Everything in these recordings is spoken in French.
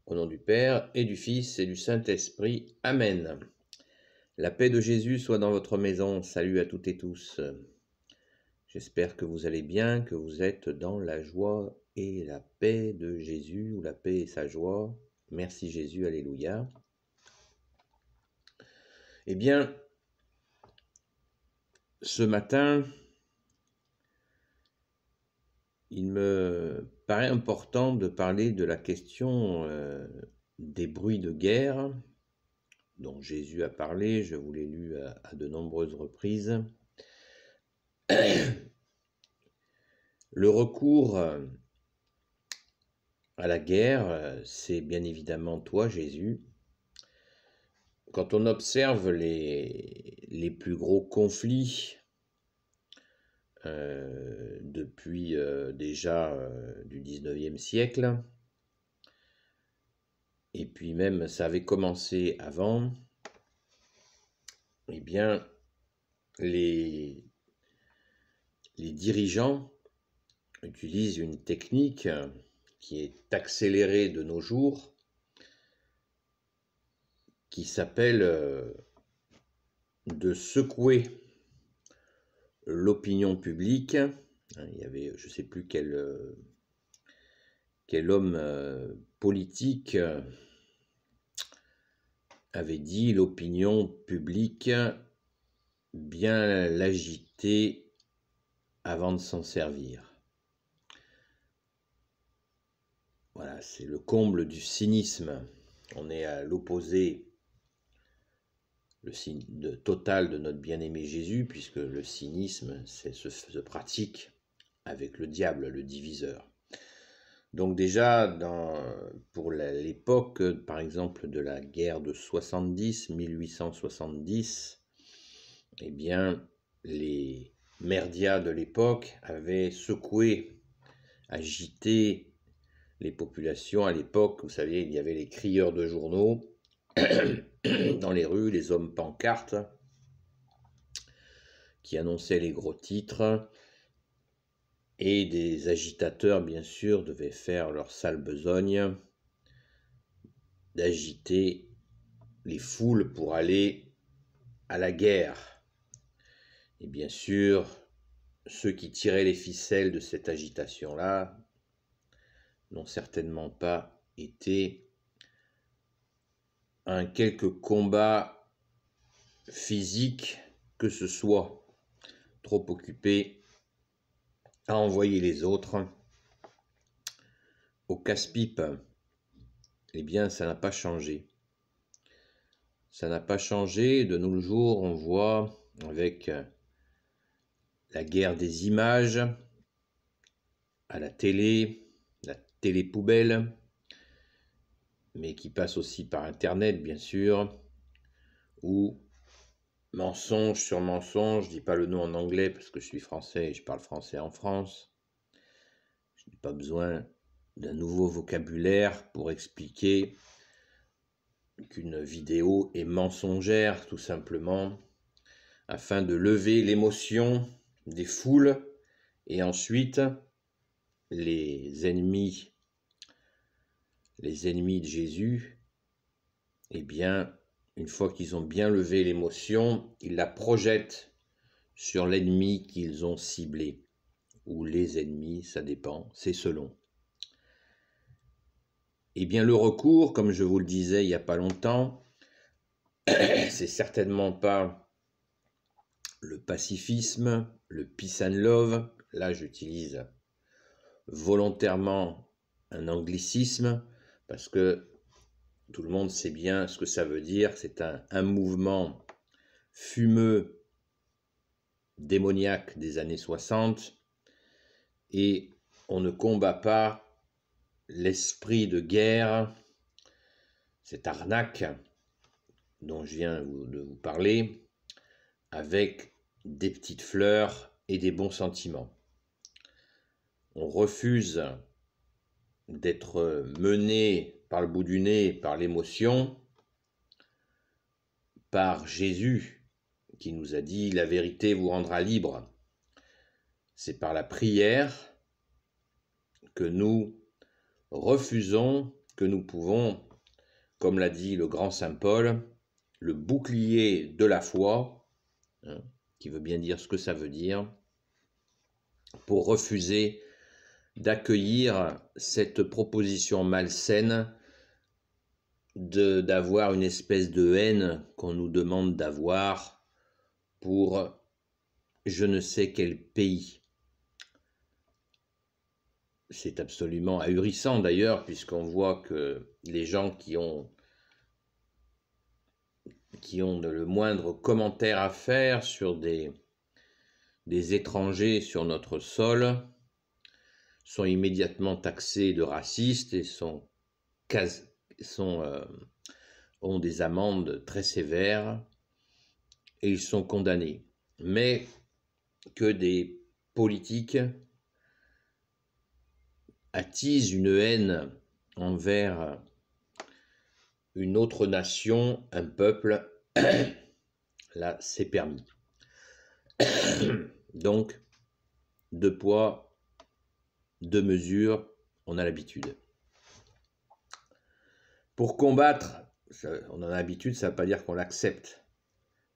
Au nom du Père, et du Fils, et du Saint-Esprit. Amen. La paix de Jésus soit dans votre maison. Salut à toutes et tous. J'espère que vous allez bien, que vous êtes dans la joie et la paix de Jésus, ou la paix et sa joie. Merci Jésus, alléluia. Eh bien, ce matin, il me paraît important de parler de la question des bruits de guerre, dont Jésus a parlé, je vous l'ai lu à de nombreuses reprises. Le recours à la guerre, c'est bien évidemment toi, Jésus. Quand on observe les plus gros conflits depuis déjà du 19e siècle, et puis même ça avait commencé avant, eh bien les dirigeants utilisent une technique qui est accélérée de nos jours, qui s'appelle de secouer l'opinion publique. Il y avait, je ne sais plus quel homme politique avait dit: l'opinion publique, bien l'agiter avant de s'en servir. Voilà, c'est le comble du cynisme. On est à l'opposé total de notre bien-aimé Jésus, puisque le cynisme se pratique avec le diable, le diviseur. Donc déjà, pour l'époque, par exemple, de la guerre de 1870, eh bien, les merdias de l'époque avaient secoué, agité les populations. À l'époque, vous savez, il y avait les crieurs de journaux dans les rues, les hommes pancartes qui annonçaient les gros titres, et des agitateurs, bien sûr, devaient faire leur sale besogne d'agiter les foules pour aller à la guerre. Et bien sûr, ceux qui tiraient les ficelles de cette agitation-là n'ont certainement pas été un quelque combat physique que ce soit, trop occupés à envoyer les autres au casse-pipe. Eh bien, ça n'a pas changé. Ça n'a pas changé. De nos jours, on voit avec la guerre des images à la télé poubelle, mais qui passe aussi par Internet, bien sûr, où mensonge sur mensonge, je ne dis pas le nom en anglais parce que je suis français et je parle français en France. Je n'ai pas besoin d'un nouveau vocabulaire pour expliquer qu'une vidéo est mensongère, tout simplement, afin de lever l'émotion des foules, et ensuite les ennemis de Jésus, eh bien, une fois qu'ils ont bien levé l'émotion, ils la projettent sur l'ennemi qu'ils ont ciblé, ou les ennemis, ça dépend, c'est selon. Eh bien, le recours, comme je vous le disais il n'y a pas longtemps, c'est certainement pas le pacifisme, le peace and love. Là, j'utilise volontairement un anglicisme parce que tout le monde sait bien ce que ça veut dire. C'est un mouvement fumeux, démoniaque des années 60, et on ne combat pas l'esprit de guerre, cette arnaque dont je viens de vous parler, avec des petites fleurs et des bons sentiments. On refuse d'être mené par le bout du nez, par l'émotion, par Jésus qui nous a dit: la vérité vous rendra libre. C'est par la prière que nous refusons que nous pouvons, comme l'a dit le grand saint Paul, le bouclier de la foi, hein, qui veut bien dire ce que ça veut dire, pour refuser d'accueillir cette proposition malsaine d'avoir une espèce de haine qu'on nous demande d'avoir pour je ne sais quel pays. C'est absolument ahurissant d'ailleurs, puisqu'on voit que les gens qui ont le moindre commentaire à faire sur des étrangers sur notre sol sont immédiatement taxés de racistes et ont des amendes très sévères et ils sont condamnés. Mais que des politiques attisent une haine envers une autre nation, un peuple, là c'est permis. Donc, deux poids, deux mesures, on a l'habitude. Pour combattre, on en a l'habitude, ça ne veut pas dire qu'on l'accepte.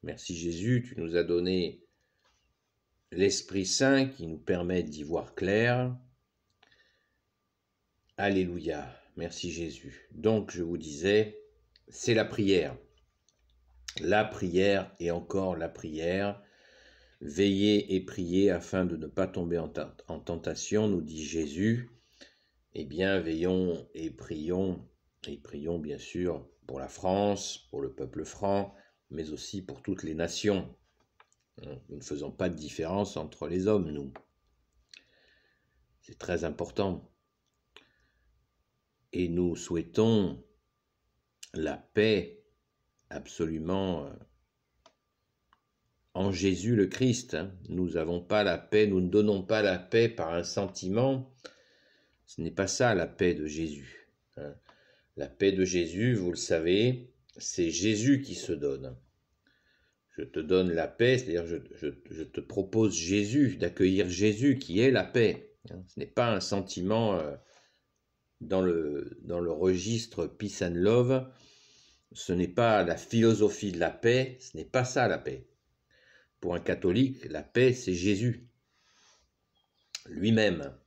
Merci Jésus, tu nous as donné l'Esprit Saint qui nous permet d'y voir clair. Alléluia, merci Jésus. Donc je vous disais, c'est la prière. La prière et encore la prière. Veillez et priez afin de ne pas tomber en tentation, nous dit Jésus. Eh bien, veillons et prions bien sûr pour la France, pour le peuple franc, mais aussi pour toutes les nations. Nous ne faisons pas de différence entre les hommes, nous. C'est très important. Et nous souhaitons la paix absolument en Jésus le Christ. Nous n'avons pas la paix, nous ne donnons pas la paix par un sentiment. Ce n'est pas ça la paix de Jésus. La paix de Jésus, vous le savez, c'est Jésus qui se donne. Je te donne la paix, c'est-à-dire je te propose Jésus, d'accueillir Jésus qui est la paix. Ce n'est pas un sentiment dans le registre Peace and Love, ce n'est pas la philosophie de la paix, ce n'est pas ça la paix. Pour un catholique, la paix c'est Jésus, lui-même,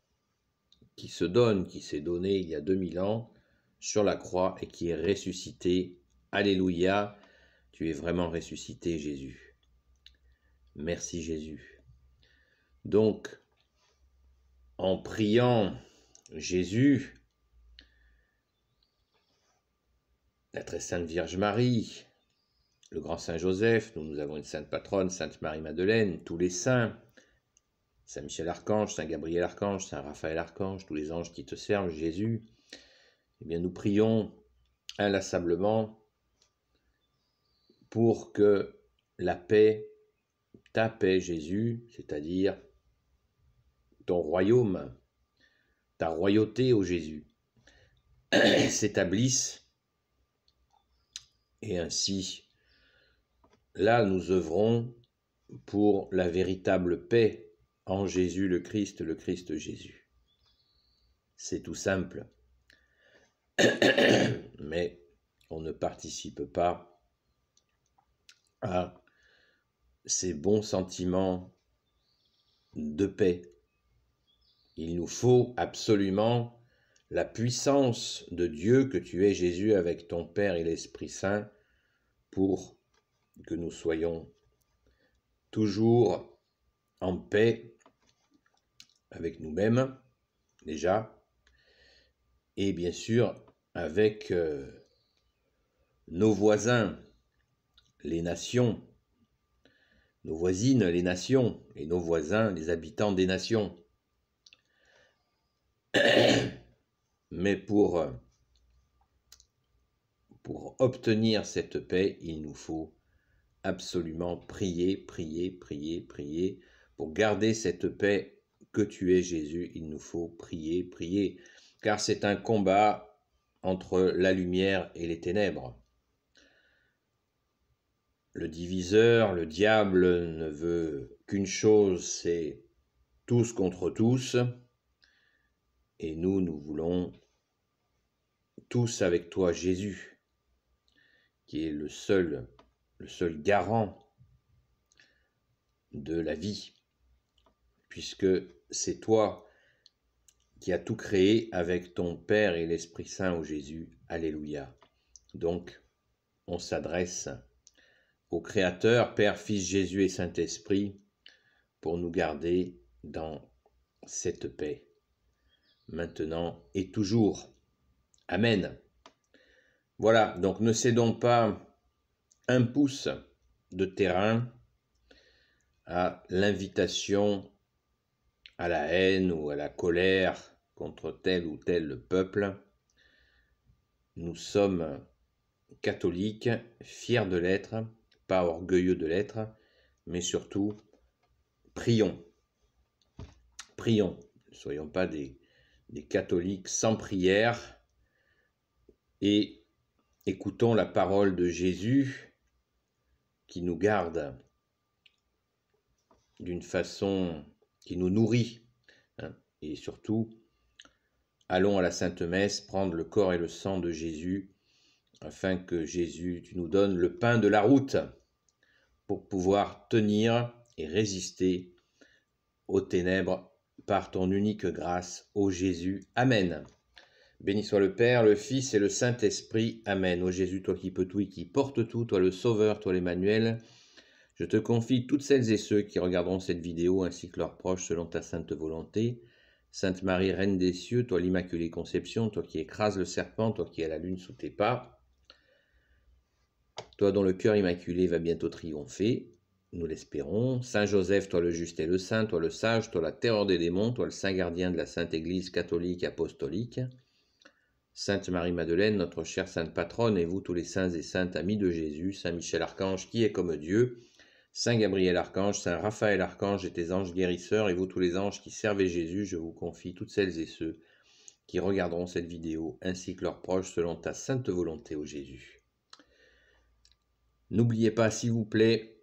qui se donne, qui s'est donné il y a 2000 ans sur la croix et qui est ressuscité. Alléluia, tu es vraiment ressuscité Jésus. Merci Jésus. Donc, en priant Jésus, la très sainte Vierge Marie, le grand Saint Joseph, nous avons une sainte patronne, Sainte Marie-Madeleine, tous les saints, Saint Michel Archange, Saint Gabriel Archange, Saint Raphaël Archange, tous les anges qui te servent, Jésus, eh bien nous prions inlassablement pour que la paix, ta paix Jésus, c'est-à-dire ton royaume, ta royauté ô Jésus, s'établisse et ainsi, là nous œuvrons pour la véritable paix en Jésus le Christ Jésus. C'est tout simple. Mais on ne participe pas à ces bons sentiments de paix. Il nous faut absolument la puissance de Dieu que tu es Jésus avec ton Père et l'Esprit Saint pour que nous soyons toujours en paix avec nous-mêmes déjà et bien sûr avec nos voisins, les nations, nos voisines, les nations, et nos voisins, les habitants des nations. Mais pour obtenir cette paix, il nous faut absolument prier, prier, prier, prier. Pour garder cette paix que tu es Jésus, il nous faut prier, prier. Car c'est un combat entre la lumière et les ténèbres. Le diviseur, le diable, ne veut qu'une chose, c'est tous contre tous. Et nous voulons tous avec toi Jésus, qui est le seul garant de la vie, puisque c'est toi qui as tout créé avec ton Père et l'Esprit Saint, ô Jésus. Alléluia. Donc, on s'adresse au Créateur, Père, Fils, Jésus et Saint-Esprit, pour nous garder dans cette paix, maintenant et toujours. Amen. Voilà, donc ne cédons pas un pouce de terrain à l'invitation à la haine ou à la colère contre tel ou tel peuple. Nous sommes catholiques, fiers de l'être, pas orgueilleux de l'être, mais surtout prions. Prions, ne soyons pas des catholiques sans prière, et écoutons la parole de Jésus qui nous garde d'une façon qui nous nourrit, hein, et surtout, allons à la Sainte Messe prendre le corps et le sang de Jésus, afin que Jésus, tu nous donnes le pain de la route pour pouvoir tenir et résister aux ténèbres par ton unique grâce, ô Jésus. Amen. Béni soit le Père, le Fils et le Saint-Esprit. Amen. Ô Jésus, toi qui peux tout et qui portes tout, toi le Sauveur, toi l'Emmanuel, je te confie toutes celles et ceux qui regarderont cette vidéo ainsi que leurs proches selon ta sainte volonté. Sainte Marie, Reine des cieux, toi l'Immaculée Conception, toi qui écrases le serpent, toi qui as la lune sous tes pas, toi dont le cœur immaculé va bientôt triompher, nous l'espérons. Saint Joseph, toi le juste et le saint, toi le sage, toi la terreur des démons, toi le saint gardien de la Sainte Église catholique apostolique. Sainte Marie-Madeleine, notre chère sainte patronne, et vous tous les saints et saintes amis de Jésus, Saint Michel Archange qui est comme Dieu, Saint Gabriel Archange, Saint Raphaël Archange et tes anges guérisseurs, et vous tous les anges qui servez Jésus, je vous confie toutes celles et ceux qui regarderont cette vidéo, ainsi que leurs proches, selon ta sainte volonté, ô Jésus. N'oubliez pas, s'il vous plaît,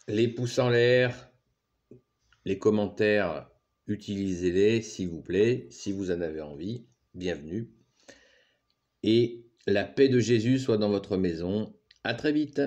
les pouces en l'air, les commentaires, utilisez-les, s'il vous plaît, si vous en avez envie, bienvenue. Et la paix de Jésus soit dans votre maison. À très vite.